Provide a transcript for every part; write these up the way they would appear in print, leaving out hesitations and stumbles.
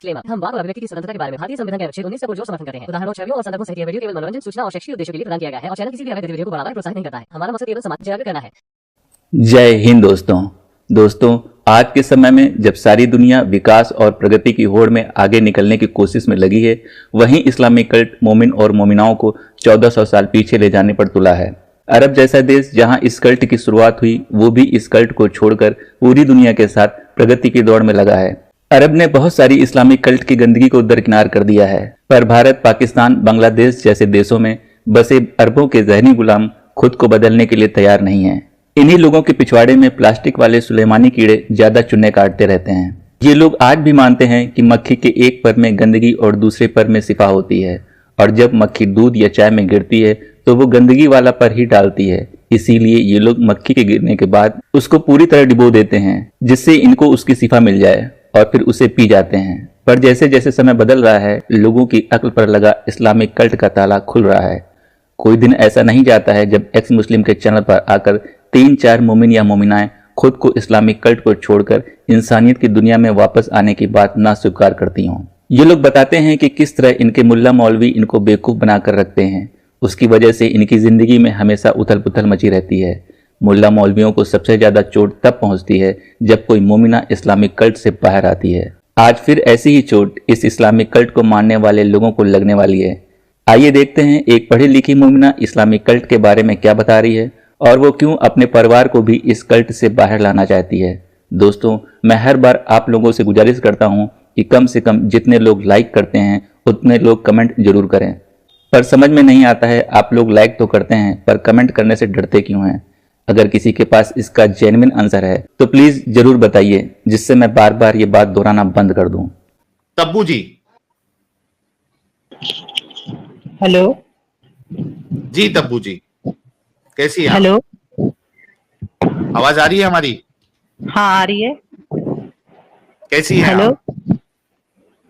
Disclaimer. हम वाक और अभिव्यक्ति की स्वतंत्रता के बारे में भारतीय संविधान के अनुच्छेद 19 का पुरजोर समर्थन करते हैं। उदाहरणों, छवियों और संदर्भों सहित यह वीडियो केवल मनोरंजन, सूचना और शैक्षिक उद्देश्यों के लिए प्रदान किया गया है और चैनल किसी भी अवैध गतिविधियों को बढ़ावा या प्रोत्साहित नहीं करता है। हमारा मकसद केवल समाज जागरूक करना है। जय हिंद दोस्तों, आज के समय में जब सारी दुनिया विकास और प्रगति की होड़ में आगे निकलने की कोशिश में लगी है, वहीं इस्लामिक कल्ट मोमिन और मोमिनाओं को 1400 साल पीछे ले जाने पर तुला है। अरब जैसा देश जहां इस कल्ट की शुरुआत हुई, वो भी इस कल्ट को छोड़कर पूरी दुनिया के साथ प्रगति की दौड़ में लगा है। अरब ने बहुत सारी इस्लामिक कल्ट की गंदगी को दरकिनार कर दिया है, पर भारत, पाकिस्तान, बांग्लादेश जैसे देशों में बसे अरबों के जहनी गुलाम खुद को बदलने के लिए तैयार नहीं है। इन्हीं लोगों के पिछवाड़े में प्लास्टिक वाले सुलेमानी कीड़े ज्यादा चुन्ने काटते रहते हैं। ये लोग आज भी मानते हैं कि मक्खी के एक पर में गंदगी और दूसरे पर में शिफा होती है, और जब मक्खी दूध या चाय में गिरती है तो वो गंदगी वाला पर ही डालती है। इसीलिए ये लोग मक्खी के गिरने के बाद उसको पूरी तरह डिबो देते हैं, जिससे इनको उसकी शिफा मिल जाए, और फिर उसे पी जाते हैं। पर जैसे जैसे समय बदल रहा है, लोगों की अक्ल पर लगा इस्लामिक कल्ट का ताला खुल रहा है। कोई दिन ऐसा नहीं जाता है जब एक्स मुस्लिम के चैनल पर आकर 3-4 मोमिन या मोमिनाएं खुद को इस्लामिक कल्ट को छोड़कर इंसानियत की दुनिया में वापस आने की बात ना स्वीकार करती हों। ये लोग बताते हैं कि किस तरह इनके मुल्ला मौलवी इनको बेवकूफ़ बनाकर रखते हैं। उसकी वजह से इनकी ज़िंदगी में हमेशा उथल पुथल मची रहती है। मुल्ला मौलवियों को सबसे ज़्यादा चोट तब पहुंचती है जब कोई मोमिना इस्लामिक कल्ट से बाहर आती है। आज फिर ऐसी ही चोट इस इस्लामिक कल्ट को मानने वाले लोगों को लगने वाली है। आइए देखते हैं एक पढ़ी लिखी मोमिना इस्लामिक कल्ट के बारे में क्या बता रही है, और वो क्यों अपने परिवार को भी इस कल्ट से बाहर लाना चाहती है। दोस्तों, मैं हर बार आप लोगों से गुजारिश करता हूं कि कम से कम जितने लोग लाइक करते हैं उतने लोग कमेंट जरूर करें। पर समझ में नहीं आता है, आप लोग लाइक तो करते हैं पर कमेंट करने से डरते क्यों हैं? अगर किसी के पास इसका जेन्युइन आंसर है तो प्लीज जरूर बताइए, जिससे मैं बार बार ये बात दोहराना बंद कर दूं। तब्बू जी। हेलो जी तब्बू जी, कैसी हैं आप? हेलो, आवाज आ रही है हमारी? हाँ आ रही है। कैसी हैं हेलो आप?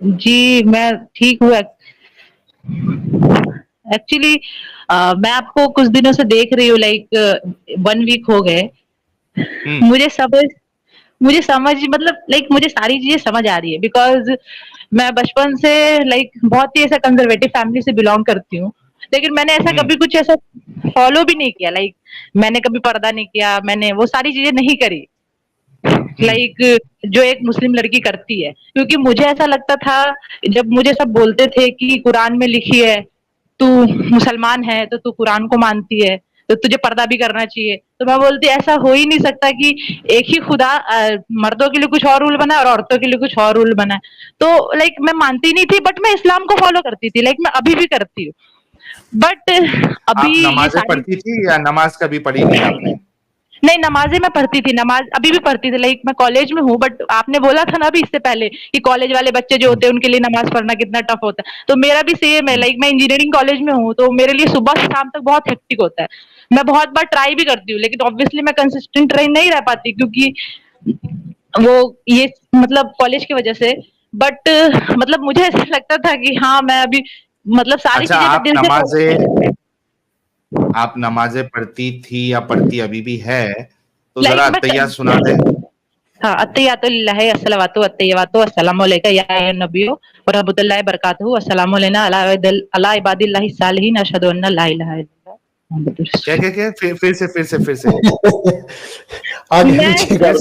जी, मैं ठीक हूँ। एक्चुअली मैं आपको कुछ दिनों से देख रही हूँ, लाइक 1 वीक हो गए। मुझे समझ मतलब लाइक मुझे सारी चीजें समझ आ रही है, बिकॉज मैं बचपन से लाइक बहुत ही ऐसा कंजर्वेटिव फैमिली से बिलोंग करती हूँ, लेकिन मैंने ऐसा कभी कुछ ऐसा फॉलो भी नहीं किया। लाइक मैंने कभी पर्दा नहीं किया, मैंने वो सारी चीजें नहीं करी लाइक जो एक मुस्लिम लड़की करती है। क्योंकि मुझे ऐसा लगता था, जब मुझे सब बोलते थे कि कुरान में लिखी है, तू मुसलमान है तो तू कुरान को मानती है तो तुझे पर्दा भी करना चाहिए, तो मैं बोलती ऐसा हो ही नहीं सकता कि एक ही खुदा मर्दों के लिए कुछ और रूल बना और औरतों के लिए कुछ और रूल बना। तो लाइक मैं मानती नहीं थी, बट मैं इस्लाम को फॉलो करती थी, लाइक मैं अभी भी करती हूँ। बट अभी आप नमाजें पढ़ती थी या नमाज कभी पढ़ी नहीं आपने? नहीं, नमाजें मैं पढ़ती थी, नमाज अभी भी पढ़ती थी। लाइक मैं कॉलेज में हूँ, बट आपने बोला था ना अभी इससे पहले कि कॉलेज वाले बच्चे जो होते हैं उनके लिए नमाज पढ़ना कितना टफ होता है, तो मेरा भी सेम है। लाइक मैं इंजीनियरिंग कॉलेज में हूँ, तो मेरे लिए सुबह से शाम तक बहुत हेक्टिक होता है। मैं बहुत बार ट्राई भी करती हूँ, लेकिन ऑब्वियसली मैं कंसिस्टेंट ट्राई नहीं रह पाती, क्योंकि वो ये मतलब कॉलेज की वजह से। बट मतलब मुझे ऐसा लगता था कि हाँ मैं अभी मतलब सारी अच्छा, चीजें आप नमाजें पढ़ती थी या पढ़ती अभी भी है, तो Like, जरा अत्तहियात सुना दे। हाँ, अत्तहियातु लिल्लाहि अस्सलावातु अत्तय्यिबातु अस्सलामु अलैका या अय्युहन नबिय्यु व रहमतुल्लाहि व बरकातुहू अस्सलामु अलैना अला इबादिल्लाहि सालिहीन अशहदु अन्ना ला इलाहा इल्लल्लाह मुहम्मदुर रसूलुल्लाह। क्या फिर से आगे नीचे कर।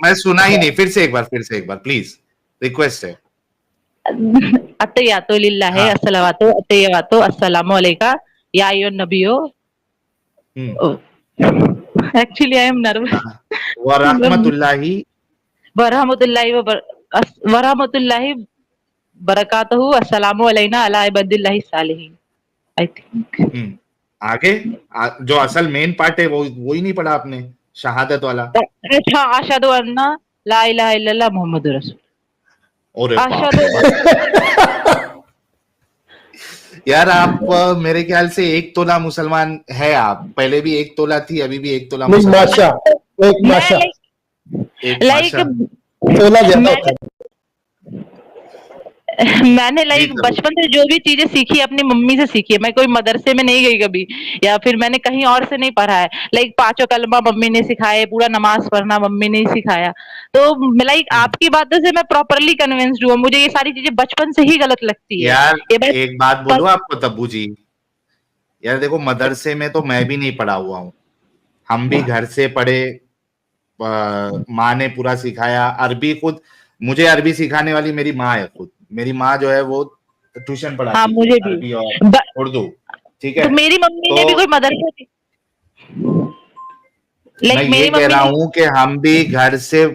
मैं सुना ही नहीं। फिर से एक बार प्लीज, रिक्वेस्ट है। अत्तहियातु लिल्लाहि हाँ। अस्सलावातु अत्तय्यिबातु अस्सलामु अलैका या अय्युहन नबिय्यु। Actually I am nervous. व रहमतुल्लाहि व रहमतुल्लाहि बरकातुहू अस्सलामु अलैना अला इबादिल्लाहि सालिहीन। आई थिंक आगे जो असल मेन पार्ट है वो ही नहीं पढ़ा आपने, शहादत वाला। अच्छा, अशहदु अन्ना ला इलाहा इल्लल्लाह मुहम्मदुर रसूल। यार आप मेरे ख्याल से 1 तोला मुसलमान है। आप पहले भी 1 तोला थी, अभी भी 1 तोला मुसलमान। माशा, एक माशा, लाइक तोला ज्यादा होता है। मैंने जी लाइक जरूर। बचपन से जो भी चीजें सीखी अपनी मम्मी से सीखी है। मैं कोई मदरसे में नहीं गई कभी, या फिर मैंने कहीं और से नहीं पढ़ा है। लाइक पांचों कलमा मम्मी ने सिखाए, पूरा नमाज पढ़ना मम्मी ने ही सिखाया। तो लाइक हम्म। आपकी बातों से मैं प्रॉपरली कन्विंस्ड हूँ, मुझे ये सारी चीजें बचपन से ही गलत लगती है। यार ये बात एक बात बोलूं आपको तब्बू जी, यार देखो मदरसे में तो मैं भी नहीं पढ़ा हुआ हूँ, हम भी घर से पढ़े। माँ ने पूरा सिखाया, अरबी खुद, मुझे अरबी सिखाने वाली मेरी माँ है खुद। मेरी माँ जो है वो ट्यूशन हाँ, पढ़ाती थी मुझे भी। अरबी और ब- उर्दू। ठीक तो है। मेरी मम्मी तो ने भी कोई मदरसे, मैं लाइक ये मेरी कह मम्मी रहा ने। हूं कि हम भी घर से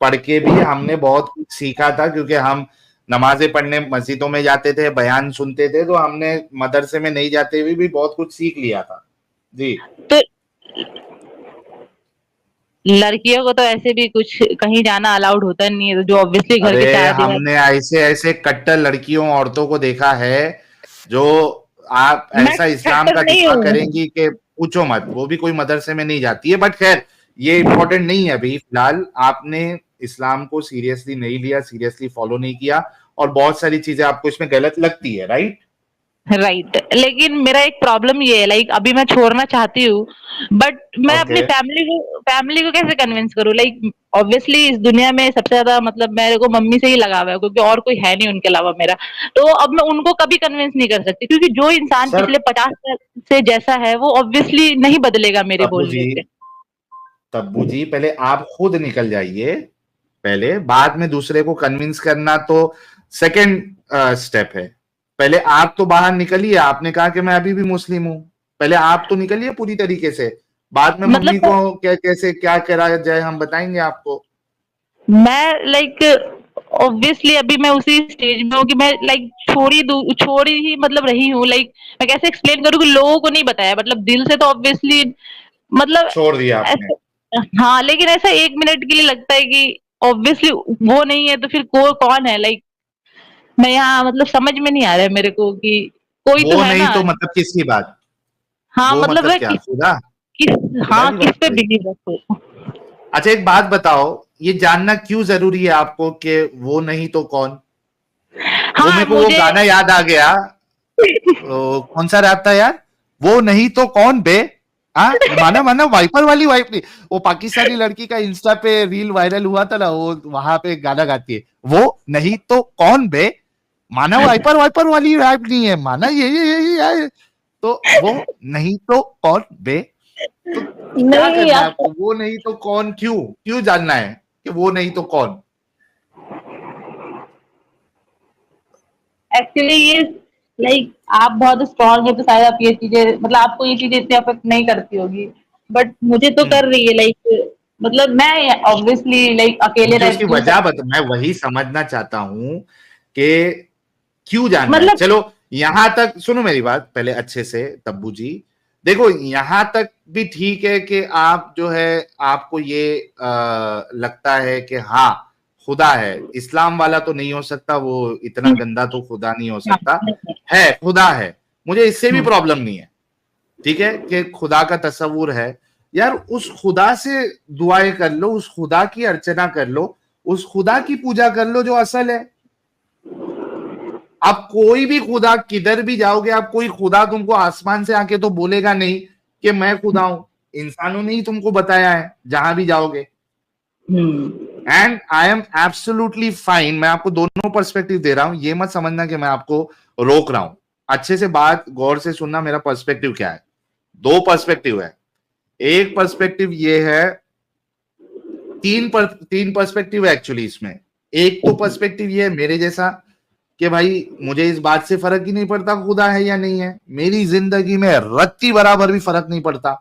पढ़ के भी हमने बहुत कुछ सीखा था, क्योंकि हम नमाजें पढ़ने मस्जिदों में जाते थे, बयान सुनते थे, तो हमने मदरसे में नहीं जाते हुए भी बहुत कुछ सीख लिया था। जी। तो लड़कियों को तो ऐसे भी कुछ कहीं जाना अलाउड होता नहीं है, तो जो ऑब्वियसली घर अरे के चार दीवार। हमने ऐसे ऐसे कट्टर लड़कियों औरतों को देखा है, जो आप मैं ऐसा इस्लाम खट्टर का नहीं दिफा हूँ। करेंगी कि पूछो मत, वो भी कोई मदरसे में नहीं जाती है। बट खैर ये इंपॉर्टेंट नहीं है अभी फिलहाल। आपने इस्लाम को सीरियसली नहीं लिया, सीरियसली फॉलो नहीं किया, और बहुत सारी चीजें आपको इसमें गलत लगती है, राइट? राइट, लेकिन मेरा एक प्रॉब्लम ये है, लाइक अभी मैं छोड़ना चाहती हूँ, बट मैं अपनी ओके। फैमिली को कैसे कन्विंस करूँ? लाइक ऑब्वियसली इस दुनिया में सबसे ज्यादा मतलब मेरे को मम्मी से ही लगाव है, क्योंकि और कोई है नहीं उनके अलावा मेरा। तो अब मैं उनको कभी कन्विंस नहीं कर सकती, क्योंकि जो इंसान सर पिछले 50 साल से जैसा है वो ऑब्वियसली नहीं बदलेगा मेरे तब्बू जी, बोलने से। तब्बू जी पहले आप खुद निकल जाइए, पहले, बाद में दूसरे को कन्विंस करना तो सेकंड स्टेप है। पहले आप तो बाहर निकलिए, आपने कहा कि मैं अभी भी मुस्लिम हूं, पहले आप तो निकलिए पूरी तरीके से, बाद में मम्मी मतलब को क्या कैसे क्या करा जाए हम बताएंगे आपको। मैं लाइक ऑब्वियसली अभी मैं उसी स्टेज में हूँ कि मैं लाइक छोड़ी ही मतलब रही हूँ। लाइक मैं कैसे एक्सप्लेन करूँ कि लोगों को नहीं बताया, मतलब दिल से तो ऑब्वियसली मतलब छोड़ दिया आपने। ऐसे। हाँ, लेकिन ऐसा 1 मिनट के लिए लगता है कि ऑब्वियसली वो नहीं है तो फिर कौन है? लाइक मैं यहाँ मतलब समझ में नहीं आ रहा है मेरे को कि कोई तो वो है नहीं ना। तो मतलब किसकी बात? हाँ, वो मतलब मतलब मैं क्या, खुदा? खुदा हाँ, की किस बात पे करें? बिलीव रखूं? अच्छा एक बात बताओ, ये जानना क्यों जरूरी है आपको कि वो नहीं तो कौन? वो हाँ, मेरे को वो मुझे गाना याद आ गया, कौन सा रैप था यार, वो नहीं तो कौन बे। हाँ, माना माना वाइपर वाली वाइप नहीं, वो पाकिस्तानी लड़की का इंस्टा पे रील वायरल हुआ था ना, वो वहां पे गाना गाती है, वो नहीं तो कौन बे। माना वाइपर वाइपर वाली रैप नहीं है, माना ये तो वो नहीं तो कौन बे। तो क्या नहीं करना है आप आपको, वो नहीं तो कौन, क्यों क्यों जानना है कि वो नहीं तो कौन? एक्चुअली ये लाइक आप बहुत स्ट्रांग है तो शायद आप ये चीजें मतलब आपको ये चीजें इतनी अफेक्ट नहीं करती होगी, बट मुझे तो हम्म। कर रही है। लाइक मतलब मैं ऑब्वियसली लाइक अकेले मुझे उसकी रहती हूँ वजह बता, मैं वही समझना चाहता हूं कि क्यों जानना है। मतलब। चलो यहां तक सुनो मेरी बात पहले अच्छे से तब्बू जी। देखो यहां तक भी ठीक है कि आप जो है आपको ये लगता है कि हाँ खुदा है, इस्लाम वाला तो नहीं हो सकता, वो इतना गंदा तो खुदा नहीं हो हाँ, सकता, है खुदा है, मुझे इससे भी हाँ, प्रॉब्लम नहीं है। ठीक है कि खुदा का तस्वुर है, यार उस खुदा से दुआएं कर लो, उस खुदा की अर्चना कर लो, उस खुदा की पूजा कर लो जो असल है। आप कोई भी खुदा किधर भी जाओगे, आप कोई खुदा तुमको आसमान से आके तो बोलेगा नहीं कि मैं खुदा हूं, इंसानों ने ही तुमको बताया है जहां भी जाओगे। And I am absolutely fine, मैं आपको दोनों पर्सपेक्टिव दे रहा हूं, ये मत समझना कि मैं आपको रोक रहा हूं। अच्छे से बात गौर से सुनना, मेरा पर्सपेक्टिव क्या है। दो पर्सपेक्टिव है, एक पर्सपेक्टिव ये है, तीन पर्सपेक्टिव है एक्चुअली इसमें। एक तो पर्सपेक्टिव ये है मेरे जैसा कि भाई मुझे इस बात से फर्क ही नहीं पड़ता खुदा है या नहीं है, मेरी जिंदगी में रत्ती बराबर भी फर्क नहीं पड़ता।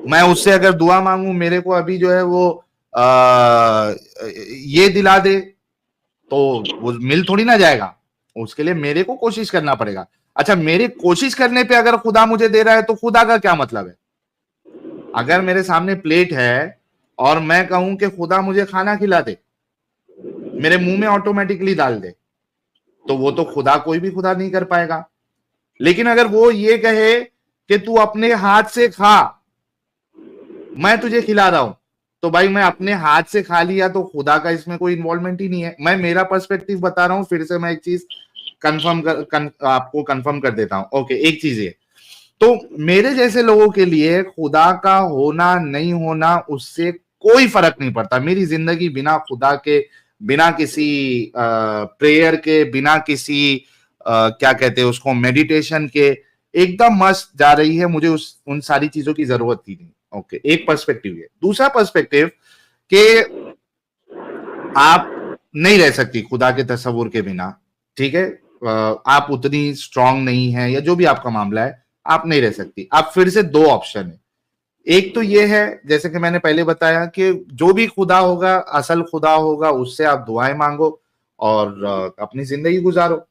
मैं उससे अगर दुआ मांगू, मेरे को अभी जो है वो ये दिला दे, तो वो मिल थोड़ी ना जाएगा, उसके लिए मेरे को कोशिश करना पड़ेगा। अच्छा मेरी कोशिश करने पे अगर खुदा मुझे दे रहा है तो खुदा का क्या मतलब है? अगर मेरे सामने प्लेट है और मैं कहूं कि खुदा मुझे खाना खिला दे, मेरे मुंह में ऑटोमेटिकली डाल दे, तो वो तो खुदा कोई भी खुदा नहीं कर पाएगा। लेकिन अगर वो ये कहे कि तू अपने हाथ से खा, मैं तुझे खिला रहा हूं, तो भाई मैं अपने हाथ से खा लिया तो खुदा का इसमें कोई इन्वॉल्वमेंट ही नहीं है। मैं मेरा पर्सपेक्टिव बता रहा हूँ, फिर से मैं एक चीज आपको कंफर्म कर देता हूँ। ओके, एक चीज ये, तो मेरे जैसे लोगों के लिए खुदा का होना नहीं होना उससे कोई फर्क नहीं पड़ता। मेरी जिंदगी बिना खुदा के, बिना किसी प्रेयर के, बिना किसी क्या कहते हैं उसको, मेडिटेशन के, एकदम मस्त जा रही है। मुझे उन सारी चीजों की जरूरत ही नहीं। ओके, एक पर्सपेक्टिव है। दूसरा पर्सपेक्टिव कि आप नहीं रह सकती खुदा के तस्वुर के बिना, ठीक है। आप उतनी स्ट्रांग नहीं है या जो भी आपका मामला है, आप नहीं रह सकती। आप फिर से दो ऑप्शन है। एक तो ये है, जैसे कि मैंने पहले बताया, कि जो भी खुदा होगा, असल खुदा होगा, उससे आप दुआएं मांगो और अपनी जिंदगी गुजारो।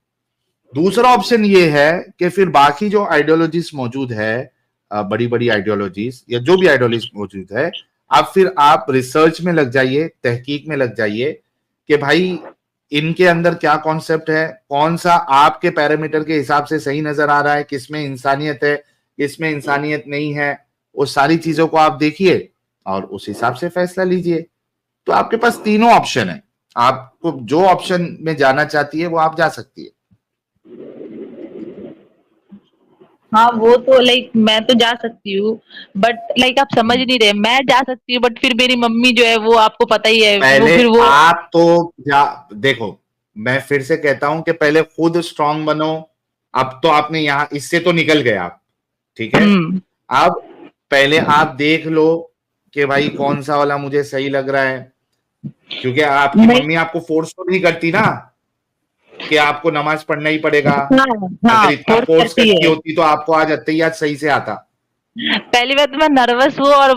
दूसरा ऑप्शन ये है कि फिर बाकी जो आइडियोलॉजीज मौजूद है, बड़ी बड़ी आइडियोलॉजीज या जो भी आइडियोलॉजी मौजूद है, आप रिसर्च में लग जाइए, तहकीक में लग जाइए कि भाई इनके अंदर क्या कॉन्सेप्ट है, कौन सा आपके पैरामीटर के हिसाब से सही नजर आ रहा है, किसमें इंसानियत है, किसमें इंसानियत नहीं है। वो सारी चीजों को आप देखिए और उस हिसाब से फैसला लीजिए। तो आपके पास तीनों ऑप्शन है, आपको जो ऑप्शन में जाना चाहती है वो आप जा सकती है। हाँ वो तो लाइक मैं तो जा सकती हूँ, बट लाइक आप समझ नहीं रहे, मैं जा सकती हूँ बट फिर मेरी मम्मी जो है वो आपको पता ही है, पहले वो आप तो देखो, मैं फिर से कहता हूं कि पहले खुद स्ट्रांग बनो। अब तो आपने यहाँ इससे तो निकल गए आप, ठीक है। अब पहले आप देख लो कि भाई कौन सा वाला मुझे सही लग रहा है, क्योंकि आपकी मम्मी आपको फोर्स तो नहीं करती ना कि आपको नमाज पढ़ना ही पड़ेगा। अगर इतना फोर्स करती होती तो आपको आज अत्तहियात सही से आता। पहली बात तो मैं नर्वस हूँ, और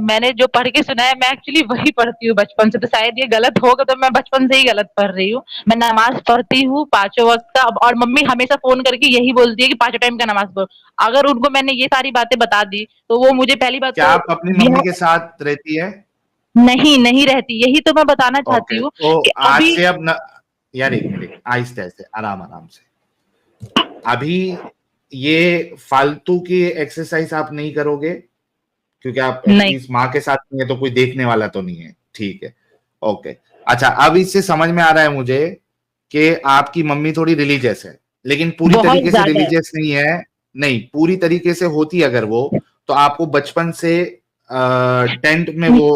मैंने जो पढ़ के सुना है मैं एक्चुअली वही पढ़ती हूँ बचपन से, तो शायद ये गलत होगा, तो मैं बचपन से ही गलत पढ़ रही हूँ। मैं नमाज पढ़ती हूँ 5 वक्त का, और मम्मी हमेशा फोन करके यही बोलती है कि 5 टाइम का नमाज पढ़ो। अगर उनको मैंने ये सारी बातें बता दी तो वो मुझे पहली बात, क्या आप अपनी मम्मी के साथ रहती है? नहीं रहती, यही तो मैं बताना चाहती हूँ कि आज से अब यार एक मिनट, आहिस्ते आहिस्ते, आराम से। अभी ये फालतू की एक्सरसाइज आप नहीं करोगे, क्योंकि आप इस माँ के साथ नहीं है तो कोई देखने वाला तो नहीं है, ठीक है। ओके, अच्छा, अब इससे समझ में आ रहा है मुझे कि आपकी मम्मी थोड़ी रिलीजियस है, लेकिन पूरी तरीके से रिलीजियस नहीं है। नहीं, पूरी तरीके से होती अगर वो, तो आपको बचपन से टेंट में वो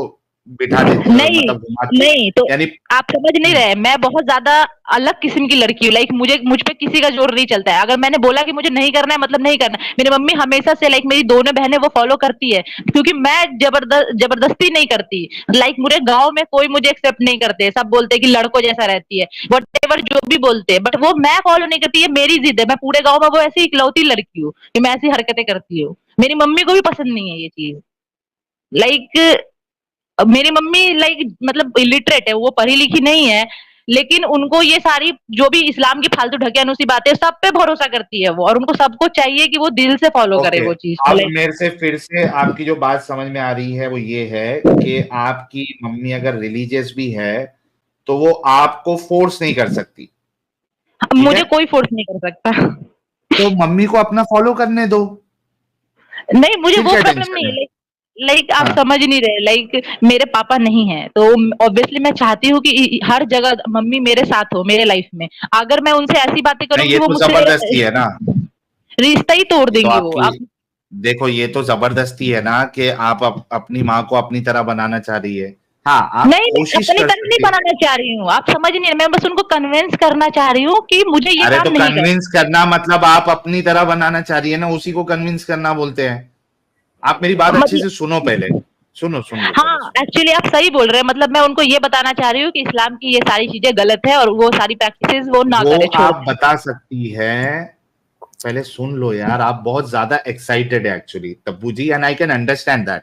बिठा देती, मतलब नहीं तो यानी आप समझ नहीं रहे, मैं बहुत ज्यादा अलग किस्म की लड़की हूँ। लाइक मुझ पे किसी का जोर नहीं चलता है। अगर मैंने बोला कि मुझे नहीं करना है, मतलब नहीं करना। मेरी मम्मी हमेशा से, लाइक मेरी दोनों बहनें वो फॉलो करती है, क्योंकि मैं जबरदस्ती नहीं करती। लाइक मुझे गाँव में कोई मुझे एक्सेप्ट नहीं करते, सब बोलते कि लड़कों जैसा रहती है, वट जो भी बोलते हैं, बट वो मैं फॉलो नहीं करती है। मेरी जिद है, मैं पूरे गाँव में वो ऐसी इकलौती लड़की हूँ कि मैं ऐसी हरकतें करती हूँ। मेरी मम्मी को भी पसंद नहीं है ये चीज। लाइक मेरी मम्मी लाइक मतलब इलिटरेट है, वो पढ़ी लिखी नहीं है, लेकिन उनको ये सारी जो भी इस्लाम की फालतू ढकियानुसी बातें, सब पे भरोसा करती है वो, और उनको सबको चाहिए कि वो दिल से फॉलो करे वो चीज। अब मेरे से फिर से आपकी जो बात समझ में आ रही है वो ये है कि आपकी मम्मी अगर रिलीजियस भी है तो वो आपको फोर्स नहीं कर सकती। मुझे कोई फोर्स नहीं कर सकता। तो मम्मी को अपना फॉलो करने दो। नहीं, मुझे वो प्रॉब्लम नहीं है। लाइक आप समझ नहीं रहे, लाइक मेरे पापा नहीं है, तो ऑब्वियसली मैं चाहती हूँ कि हर जगह मम्मी मेरे साथ हो मेरे लाइफ में। अगर मैं उनसे ऐसी बातें करूंगी, वो मुझसे जबरदस्ती है ना, रिश्ता ही तोड़ देंगे वो। आप देखो, ये तो जबरदस्ती है ना कि आप अपनी माँ को अपनी तरह बनाना चाह रही है। हाँ, आप कोशिश अपनी तरह नहीं बनाना चाह रही हूँ, आप समझ नहीं रहे। मैं बस उनको कन्विंस करना चाह रही हूँ कि मुझे ये काम नहीं करना। कन्विंस करना मतलब आप अपनी तरह बनाना चाह रही है ना, उसी को कन्विंस करना बोलते हैं। आप मेरी बात अच्छे से सुनो, पहले सुनो। हाँ, एक्चुअली आप सही बोल रहे हैं। मतलब मैं उनको ये बताना चाह रही हूँ कि इस्लाम की ये सारी चीजें गलत है, और वो सारी प्रैक्टिसेस वो ना करे। आप बता सकती है, पहले सुन लो यार। आप बहुत ज्यादा एक्साइटेड है actually Tabu ji, and I can understand that.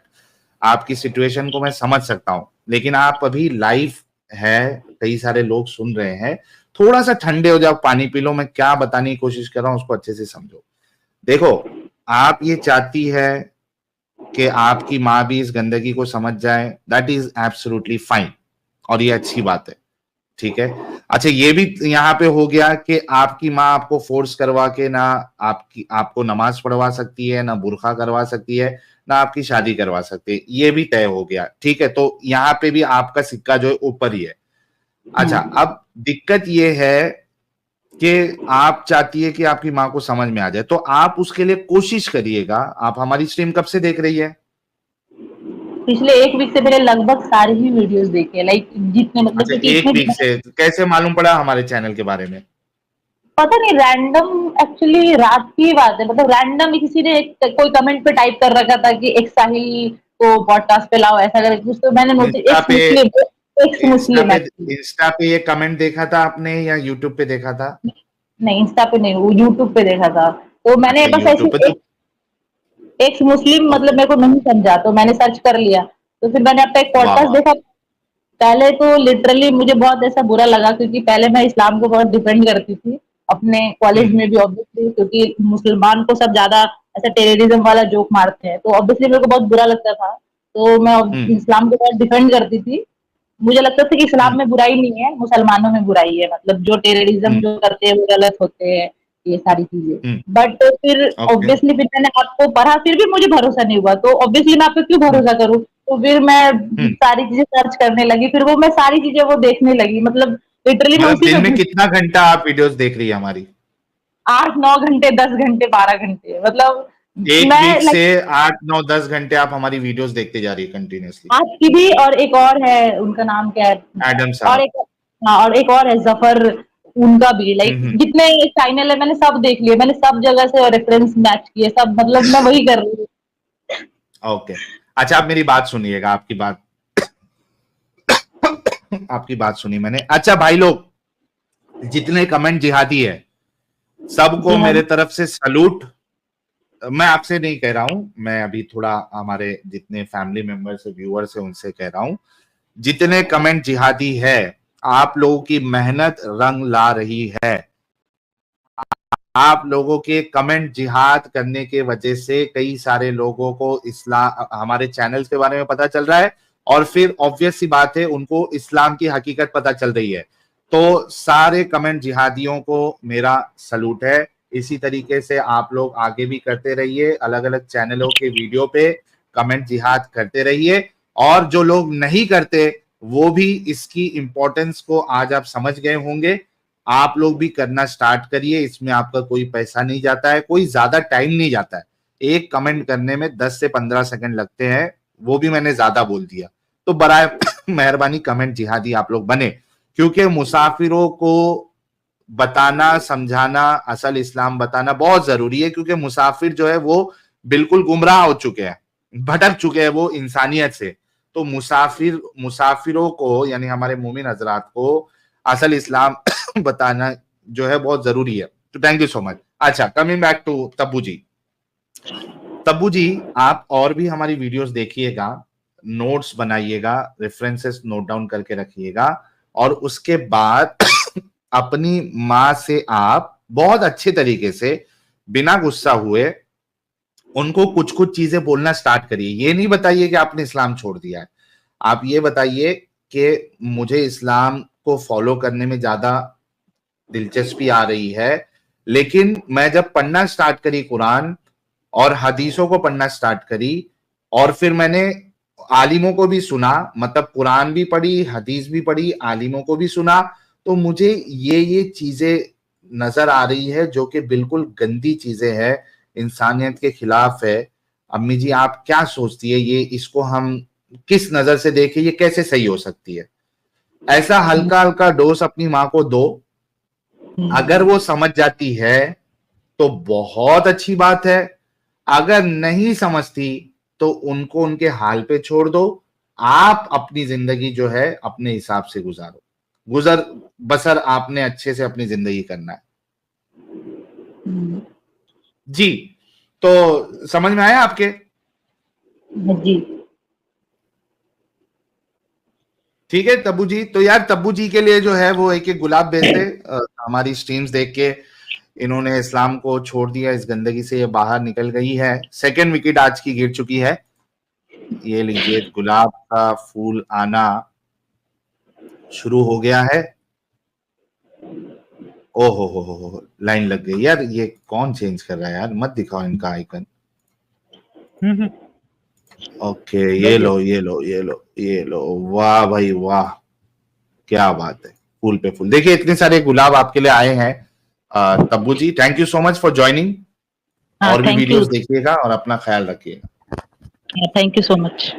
आपकी सिचुएशन को मैं समझ सकता हूँ, लेकिन आप अभी लाइव है, कई सारे लोग सुन रहे हैं। थोड़ा सा ठंडे हो जाओ, पानी पी लो। मैं क्या बताने की कोशिश कर रहा हूँ उसको अच्छे से समझो। देखो, आप ये चाहती है कि आपकी माँ भी इस गंदगी को समझ जाए, दैट इज एब्सोल्युटली फाइन, और ये अच्छी बात है, ठीक है। अच्छा, ये भी यहाँ पे हो गया कि आपकी माँ आपको फोर्स करवा के ना आपको नमाज पढ़वा सकती है, ना बुरखा करवा सकती है, ना आपकी शादी करवा सकती है, ये भी तय हो गया। ठीक है, तो यहाँ पे भी आपका सिक्का जो है ऊपर ही है। अच्छा, अब दिक्कत ये है कि आप चाहती है कि आपकी माँ को समझ में आ जाए, तो आप उसके लिए कोशिश करिएगा। आप हमारी स्ट्रीम कब से देख रही है? पिछले 1 वीक से मैंने लगभग सारी ही वीडियोस देखे हैं, लाइक जितने मतलब अच्छा, क्योंकि 1 इतने वीक से कैसे मालूम पड़ा हमारे चैनल के बारे में? पता नहीं, रैंडम एक्चुअली रात की बात है, मतलब रैंडम किसी ने कोई कमेंट पे टाइप कर रखा था कि एक साहिल को पॉडकास्ट पे लाओ, ऐसा करके कुछ, तो मैंने नोटिस, एक्स मुस्लिम एक्चुअली। इंस्टा पे ये कमेंट देखा था आपने या यूट्यूब पे देखा था? नहीं, इंस्टा पे नहीं, वो यूट्यूब पे देखा था। तो मैंने अच्छा, बस ऐसे यूट्यूब पे तो एक्स मुस्लिम, मतलब ओके, मेरे को नहीं समझा, तो मैंने सर्च कर लिया, तो फिर मैंने आपका एक वाह पॉडकास्ट वाह, देखा। पहले तो लिटरली मुझे बहुत ऐसा बुरा लगा, क्योंकि पहले मैं इस्लाम को बहुत डिफेंड करती थी अपने कॉलेज में भी, ऑब्वियसली, क्योंकि मुसलमान को सब ज्यादा ऐसा टेररिज्म वाला जोक मारते हैं, तो ऑब्वियसली मेरे को बहुत बुरा लगता था। तो मैं हम्म इस्लाम को बहुत डिफेंड करती थी। मुझे लगता था कि हम्म इस्लाम में बुराई नहीं है, मुसलमानों में बुराई है, मतलब जो टेररिज्म हम्म जो करते हैं वो गलत होते हैं, ये सारी चीजें। हम्म, बट फिर ओके, ऑब्वियसली फिर मैंने आपको पढ़ा, फिर भी मुझे भरोसा नहीं हुआ, तो ऑब्वियसली मैं आप पे क्यों हम्म भरोसा करूं। तो फिर मैं हम्म। सारी चीजें सर्च करने लगी, फिर वो मैं सारी चीजें वो देखने लगी, मतलब लिटरली मैं मतलब उसी दिन में में घुस, कितना घंटा आप वीडियोस देख रही है हमारी? 8-9 घंटे, 10 घंटे, 12 घंटे, मतलब 1 वीक मैं से लाइक 8 9 10 घंटे आप हमारी वीडियोस देखते जा रही है कंटिन्यूअसली। आपकी भी, और एक और है, उनका नाम क्या है, एडम और साहब। एक, हाँ, और एक और है जफर, उनका भी, लाइक हम्म, जितने चैनल है मैंने सब देख लिए, मैंने सब जगह से रेफरेंस मैच किए सब, मतलब मैं वही कर रही हूँ। ओके। अच्छा, आप मेरी बात सुनिएगा, आपकी बात सुनी मैंने। अच्छा भाई लोग, जितने कमेंट जिहादी है सबको जी हाँ। मेरे तरफ से सलूट। मैं आपसे नहीं कह रहा हूं, मैं अभी थोड़ा हमारे जितने फैमिली मेंबर्स व्यूअर्स है उनसे कह रहा हूं। जितने कमेंट जिहादी है, आप लोगों की मेहनत रंग ला रही है। आप लोगों के कमेंट जिहाद करने के वजह से कई सारे लोगों को इस्लाम, हमारे चैनल्स के बारे में पता चल रहा है, और फिर ऑब्वियस सी बात है उनको इस्लाम की हकीकत पता चल रही है। तो सारे कमेंट जिहादियों को मेरा सलूट है। इसी तरीके से आप लोग आगे भी करते रहिए, अलग अलग चैनलों के वीडियो पे कमेंट जिहाद करते रहिए। और जो लोग नहीं करते वो भी इसकी इंपॉर्टेंस को आज आप समझ गए होंगे। आप लोग भी करना स्टार्ट करिए, इसमें आपका कोई पैसा नहीं जाता है, कोई ज्यादा टाइम नहीं जाता है। एक कमेंट करने में 10 से 15 सेकंड लगते हैं, वो भी मैंने ज्यादा बोल दिया। तो बराए मेहरबानी कमेंट जिहादी आप लोग बने, क्योंकि मुसाफिरों को बताना, समझाना, असल इस्लाम बताना बहुत जरूरी है। क्योंकि मुसाफिर जो है वो बिल्कुल गुमराह हो चुके हैं, भटक चुके हैं वो इंसानियत से। तो मुसाफिरों को, यानी हमारे मोमिन हजरात को असल इस्लाम बताना जो है बहुत जरूरी है। तो थैंक यू सो मच। अच्छा, कमिंग बैक टू तब्बू जी। तब्बू जी, आप और भी हमारी वीडियोस देखिएगा, नोट्स बनाइएगा, रेफरेंसेस नोट डाउन करके रखिएगा, और उसके बाद अपनी माँ से आप बहुत अच्छे तरीके से बिना गुस्सा हुए उनको कुछ कुछ चीजें बोलना स्टार्ट करिए। ये नहीं बताइए कि आपने इस्लाम छोड़ दिया है, आप ये बताइए कि मुझे इस्लाम को फॉलो करने में ज्यादा दिलचस्पी आ रही है, लेकिन मैं जब पढ़ना स्टार्ट करी कुरान और हदीसों को पढ़ना स्टार्ट करी, और फिर मैंने आलिमों को भी सुना, मतलब कुरान भी पढ़ी, हदीस भी पढ़ी, आलिमों को भी सुना, तो मुझे ये चीजें नजर आ रही है जो कि बिल्कुल गंदी चीजें हैं, इंसानियत के खिलाफ है। अम्मी जी, आप क्या सोचती है, ये इसको हम किस नजर से देखें, ये कैसे सही हो सकती है? ऐसा हल्का हल्का डोज अपनी माँ को दो, अगर वो समझ जाती है तो बहुत अच्छी बात है, अगर नहीं समझती तो उनको उनके हाल पे छोड़ दो। आप अपनी जिंदगी जो है अपने हिसाब से गुजारो, गुजर बसर आपने अच्छे से अपनी जिंदगी करना है। जी, तो समझ में आया आपके? जी ठीक है तब्बू जी। तो यार तब्बू जी के लिए जो है वो एक एक गुलाब भेज दे। हमारी स्ट्रीम्स देख के इन्होंने इस्लाम को छोड़ दिया, इस गंदगी से ये बाहर निकल गई है, सेकंड विकेट आज की गिर चुकी है। ये लीजिए, गुलाब का फूल आना शुरू हो गया है। ओहो लाइन लग गई यार। ये कौन चेंज कर रहा है यार? मत दिखाओ इनका आइकन। ओके, ये लो। वाह भाई वाह, क्या बात है। फूल पे फूल। देखिए इतने सारे गुलाब आपके लिए आए हैं। Tabu ji, thank you so much for joining. और भी वीडियोस देखिएगा और अपना ख्याल रखिएगा। Thank you so much.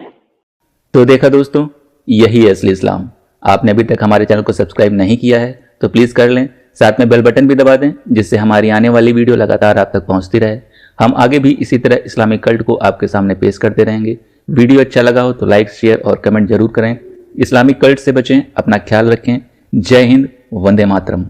तो देखा दोस्तों, यही है असली इस्लाम। आपने अभी तक हमारे चैनल को सब्सक्राइब नहीं किया है तो प्लीज़ कर लें, साथ में बेल बटन भी दबा दें, जिससे हमारी आने वाली वीडियो लगातार आप तक पहुंचती रहे। हम आगे भी इसी तरह इस्लामिक कल्ट को आपके सामने पेश करते रहेंगे। वीडियो अच्छा लगा हो तो लाइक, शेयर और कमेंट जरूर करें। इस्लामिक कल्ट से बचें, अपना ख्याल रखें। जय हिंद, वंदे मातरम।